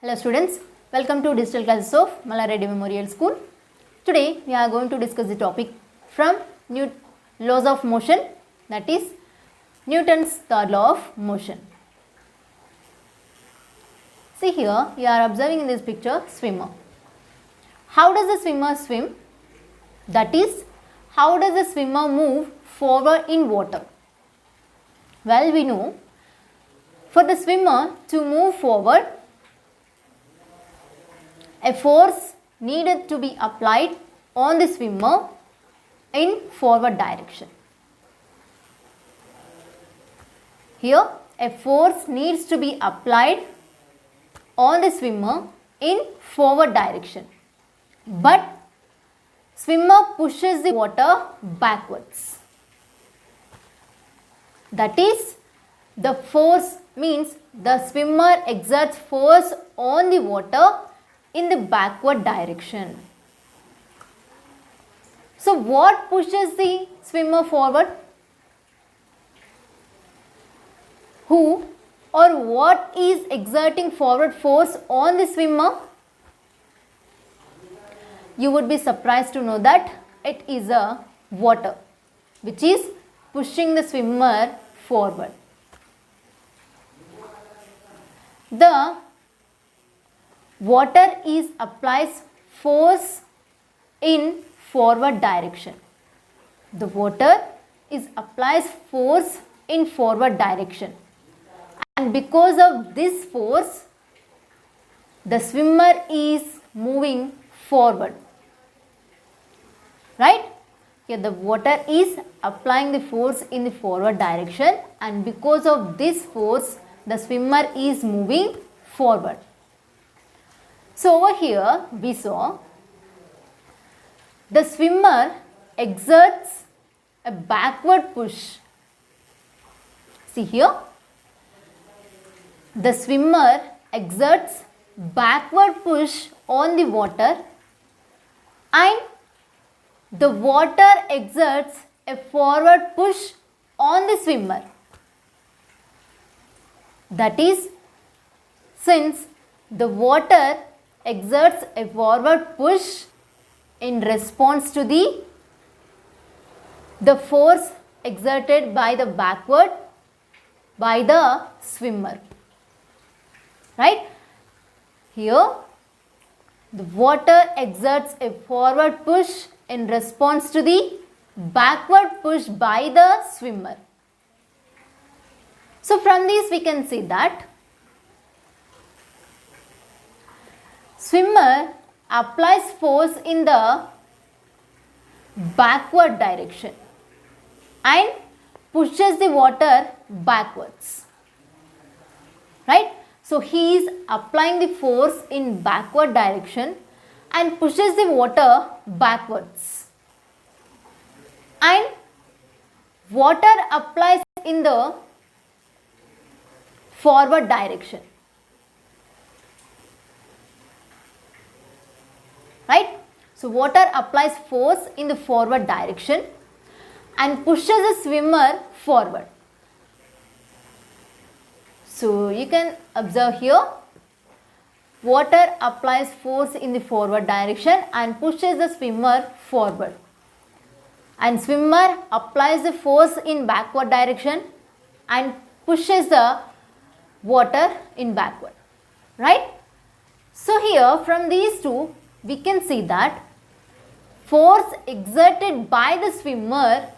Hello students, welcome to digital classes of Mallareddy Memorial School. Today we are going to discuss the topic from laws of motion, that is Newton's third law of motion. See here, you are observing in this picture swimmer. How does the swimmer swim? That is, how does the swimmer move forward in water? Well, we know for the swimmer to move forward, a force needed to be applied on the swimmer in forward direction. Here, a force needs to be applied on the swimmer in forward direction, but swimmer pushes the water backwards. That is, the force means the swimmer exerts force on the water in the backward direction. So what pushes the swimmer forward? Who or what is exerting forward force on the swimmer? You would be surprised to know that it is a water which is pushing the swimmer forward. The water applies force in forward direction. The water applies force in forward direction, and because of this force, the swimmer is moving forward. Right? Here the water is applying the force in the forward direction, and because of this force, the swimmer is moving forward. So over here we saw the swimmer exerts a backward push. See here, the swimmer exerts backward push on the water, and the water exerts a forward push on the swimmer. That is, since the water exerts a forward push in response to the force exerted by the swimmer. Right? Here the water exerts a forward push in response to the backward push by the swimmer. So from this we can see that swimmer applies force in the backward direction and pushes the water backwards. Right? So he is applying the force in backward direction and pushes the water backwards. And water applies in the forward direction. Right? So water applies force in the forward direction and pushes the swimmer forward. So you can observe here, water applies force in the forward direction and pushes the swimmer forward, and swimmer applies the force in backward direction and pushes the water in backward. Right? So here from these two we can see that force exerted by the swimmer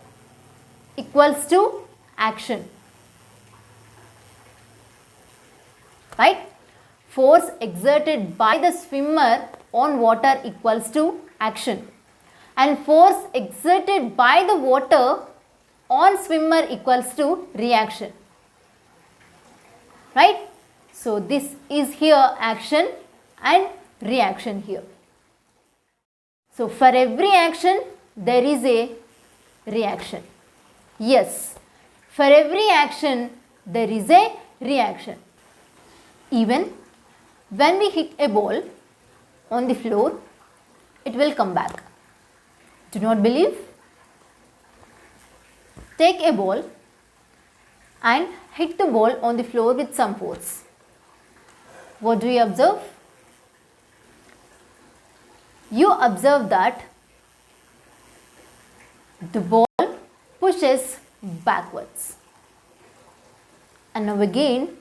equals to action. Right? Force exerted by the swimmer on water equals to action, and force exerted by the water on swimmer equals to reaction. Right? So this is here action and reaction here. So for every action there is a reaction. Yes, for every action there is a reaction. Even when we hit a ball on the floor, it will come back. Do not believe? Take a ball and hit the ball on the floor with some force. what do you observe? You observe that the ball pushes backwards. And now again,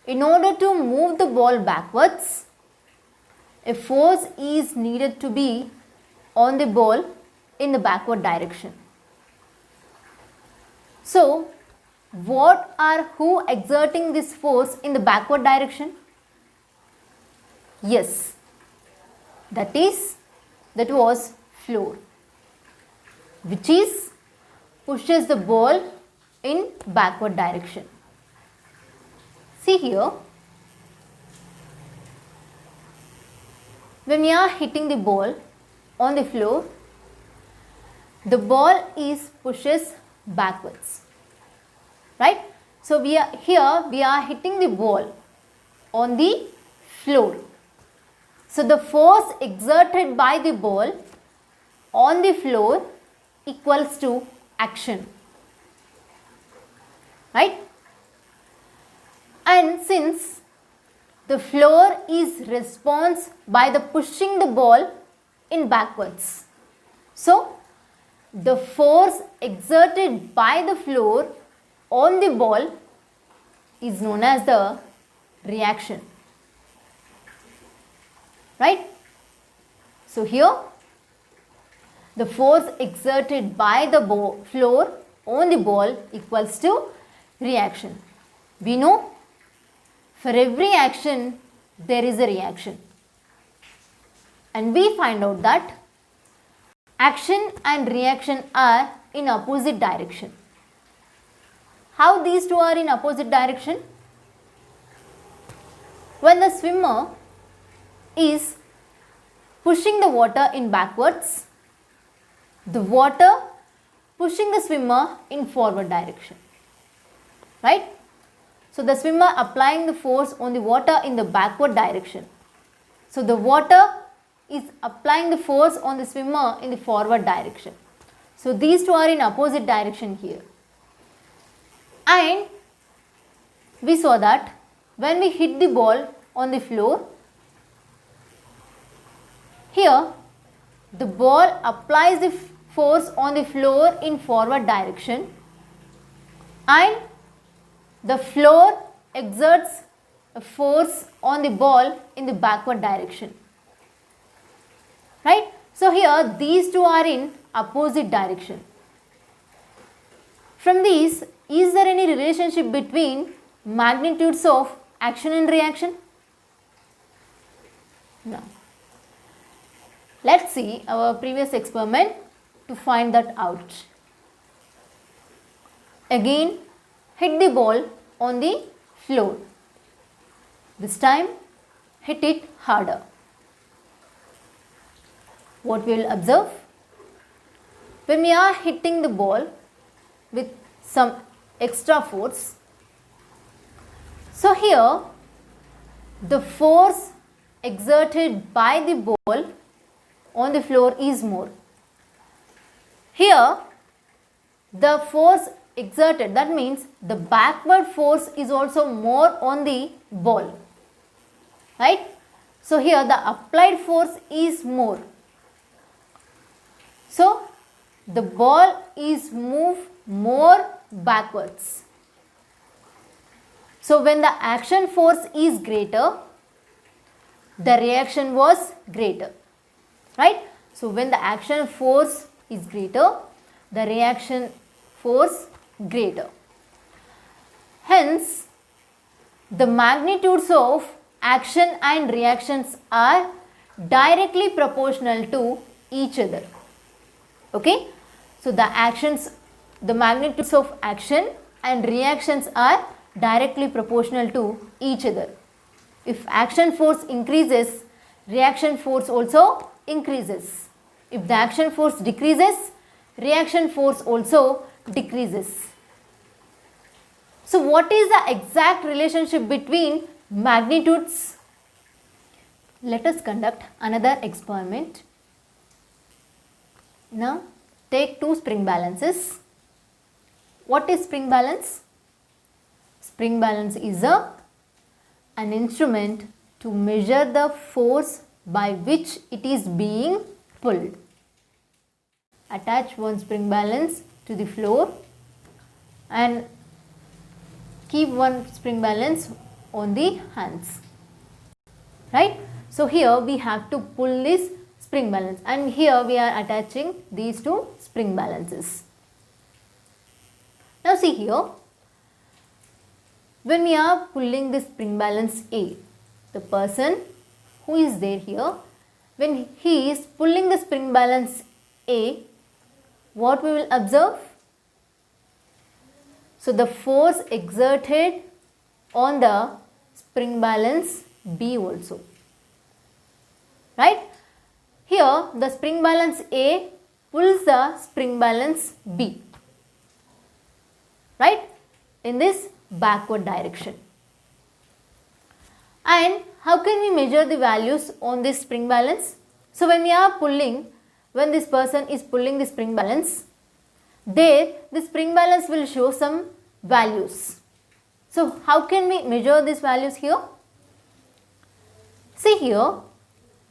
in order to move the ball backwards, a force is needed to be on the ball in the backward direction. So, who exerting this force in the backward direction? Yes, that was floor, which is pushes the ball in backward direction. See here, when we are hitting the ball on the floor, the ball is pushes backwards, right? So we are hitting the ball on the floor. So the force exerted by the ball on the floor equals to action, right? And since the floor is response by the pushing the ball in backwards, so the force exerted by the floor on the ball is known as the reaction, right? So here the force exerted by the floor on the ball equals to reaction. We know for every action there is a reaction, and we find out that action and reaction are in opposite direction. How these two are in opposite direction? When the swimmer is pushing the water in backwards, the water pushing the swimmer in forward direction, right? So the swimmer applying the force on the water in the backward direction. So the water is applying the force on the swimmer in the forward direction. So these two are in opposite direction here. And we saw that when we hit the ball on the floor, here the ball applies the force on the floor in forward direction, and the floor exerts a force on the ball in the backward direction, right? So here these two are in opposite direction. From these, is there any relationship between magnitudes of action and reaction? No. Let's see our previous experiment to find that out. Again, hit the ball on the floor. This time, hit it harder. What we will observe? When we are hitting the ball with some extra force, so here the force exerted by the ball on the floor is more. Here the force exerted, that means the backward force is also more on the ball, right? So here the applied force is more. So the ball is moved more backwards. So when the action force is greater, the reaction was greater, right? So when the action force is greater, the reaction force greater. Hence, the magnitudes of action and reactions are directly proportional to each other. Okay? So the magnitudes of action and reactions are directly proportional to each other. If action force increases, reaction force also increases. If the action force decreases, reaction force also decreases. So what is the exact relationship between magnitudes? Let us conduct another experiment. Now take two spring balances. What is spring balance? Spring balance is an instrument to measure the force by which it is being pulled. Attach one spring balance to the floor and keep one spring balance on the hands. Right? So here we have to pull this spring balance, and here we are attaching these two spring balances. Now see here, when we are pulling the spring balance A, the person who is there here, when he is pulling the spring balance A, what we will observe? So the force exerted on the spring balance B also. Right? Here the spring balance A pulls the spring balance B. Right? In this backward direction. And how can we measure the values on this spring balance? So when we are pulling, when this person is pulling the spring balance, there the spring balance will show some values. So how can we measure these values here? See here,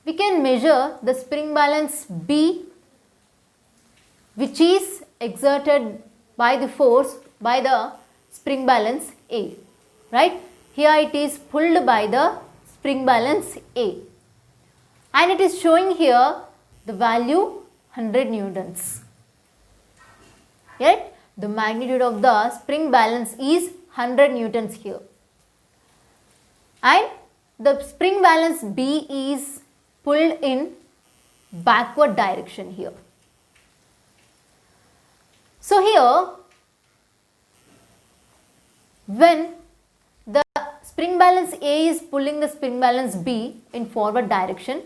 we can measure the spring balance B, which is exerted by the force by the spring balance A. Right? Here it is pulled by the spring balance A. And it is showing here the value 100 newtons. Yet the magnitude of the spring balance is 100 newtons here. And the spring balance B is pulled in backward direction here. So here, when the spring balance A is pulling the spring balance B in forward direction,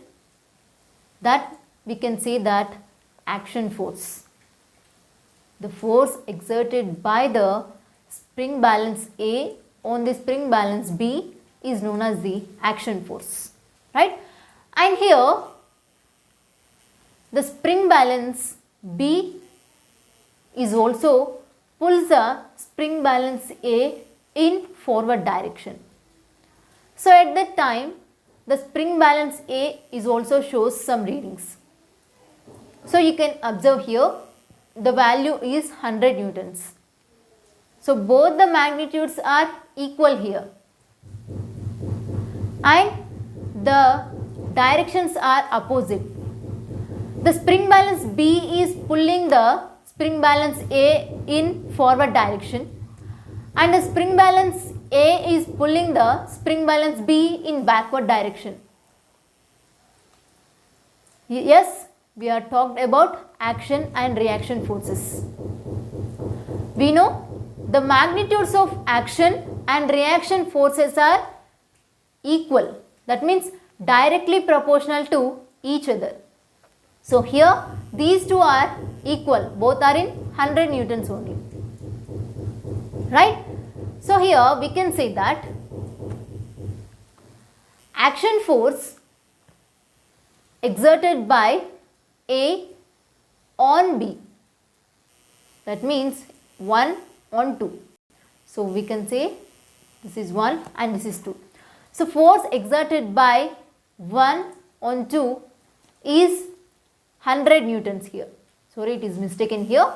that we can say that action force. The force exerted by the spring balance A on the spring balance B is known as the action force. Right? And here, the spring balance B is also pulls the spring balance A in forward direction. So at that time, the spring balance A is also shows some readings. So you can observe here, the value is 100 newtons. So both the magnitudes are equal here. And the directions are opposite. The spring balance B is pulling the spring balance A in forward direction, and the spring balance A is pulling the spring balance B in backward direction. Yes, we are talked about action and reaction forces. We know the magnitudes of action and reaction forces are equal. That means directly proportional to each other. So here these two are equal. Both are in 100 newtons only. Right? So here we can say that action force exerted by A on B, that means 1 on 2. So we can say this is 1 and this is 2. So force exerted by 1 on 2 is 100 newtons here. Sorry, it is mistaken here.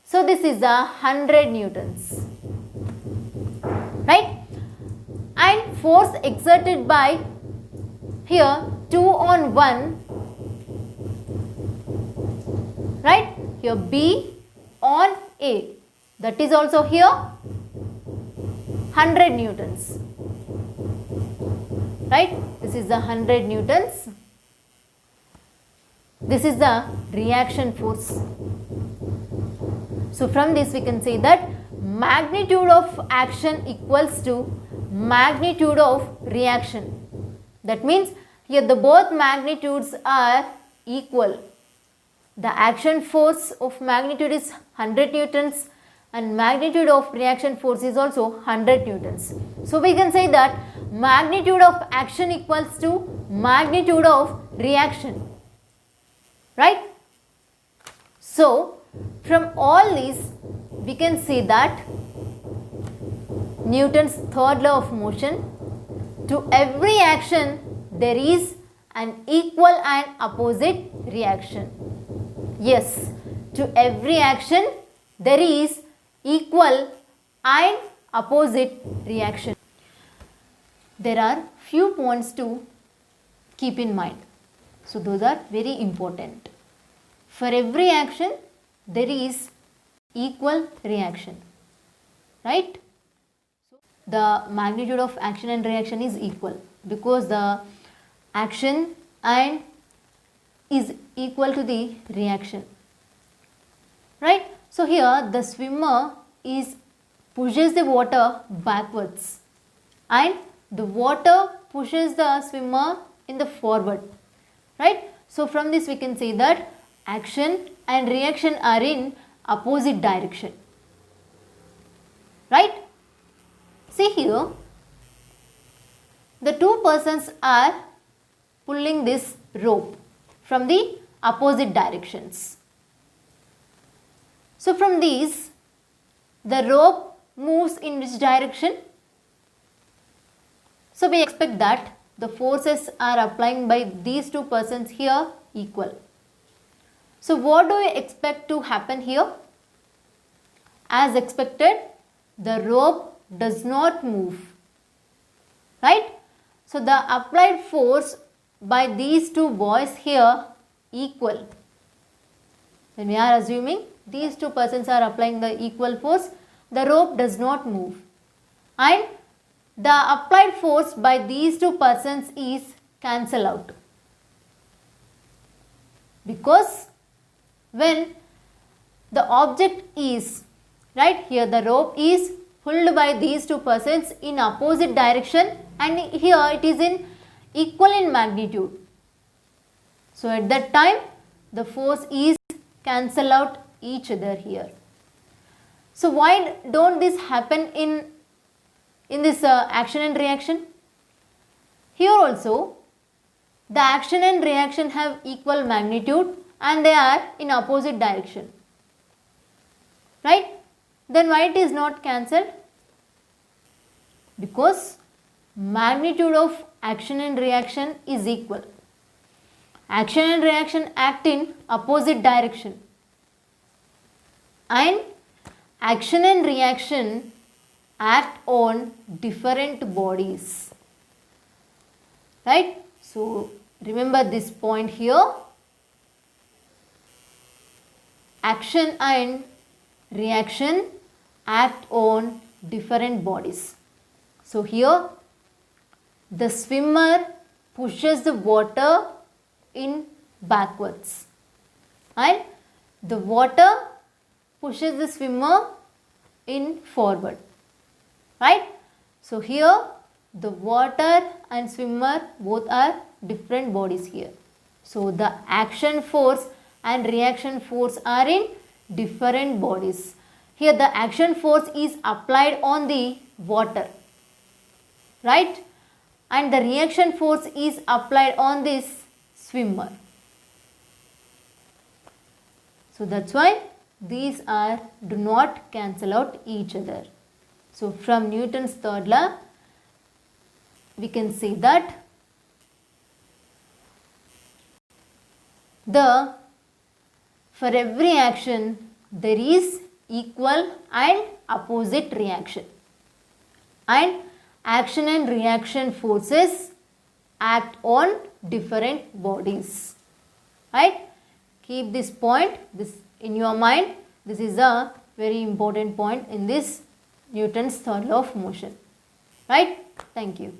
So this is 100 newtons. Right? And force exerted by here 2 on 1. Right? Here B on A. That is also here 100 newtons. Right? This is the 100 newtons. This is the reaction force. So from this we can say that magnitude of action equals to magnitude of reaction. That means here the both magnitudes are equal. The action force of magnitude is 100 newtons and magnitude of reaction force is also 100 newtons. So we can say that magnitude of action equals to magnitude of reaction. Right? So from all these we can say that Newton's third law of motion, to every action there is an equal and opposite reaction. Yes, to every action there is equal and opposite reaction. There are few points to keep in mind. So those are very important. For every action there is equal reaction, right? The magnitude of action and reaction is equal because the action and is equal to the reaction, right? So here the swimmer pushes the water backwards and the water pushes the swimmer in the forward, right? So from this we can say that action and reaction are in opposite direction, right? See here, the two persons are pulling this rope from the opposite directions. So from these, the rope moves in which direction? So we expect that the forces are applying by these two persons here equal. So what do we expect to happen here? As expected, the rope does not move, right? So the applied force by these two boys here equal. When we are assuming these two persons are applying the equal force, the rope does not move and the applied force by these two persons is cancel out, because when the object is, right, here the rope is pulled by these two persons in opposite direction and here it is in equal in magnitude. So at that time the force is cancel out each other here. So why don't this happen in this action and reaction? Here also the action and reaction have equal magnitude and they are in opposite direction, right? Then why it is not cancelled? Because magnitude of action and reaction is equal. Action and reaction act in opposite direction and action and reaction act on different bodies, right? So remember this point here. Action and reaction act on different bodies. So here the swimmer pushes the water in backwards and the water pushes the swimmer in forward, right? So here the water and swimmer both are different bodies here. So the action force and reaction force are in different bodies. Here the action force is applied on the water, right? And the reaction force is applied on this swimmer. So that's why these do not cancel out each other. So from Newton's third law we can say that for every action there is equal and opposite reaction and action and reaction forces act on different bodies, right? Keep this point in your mind. This is a very important point in this Newton's third law of motion, right? Thank you.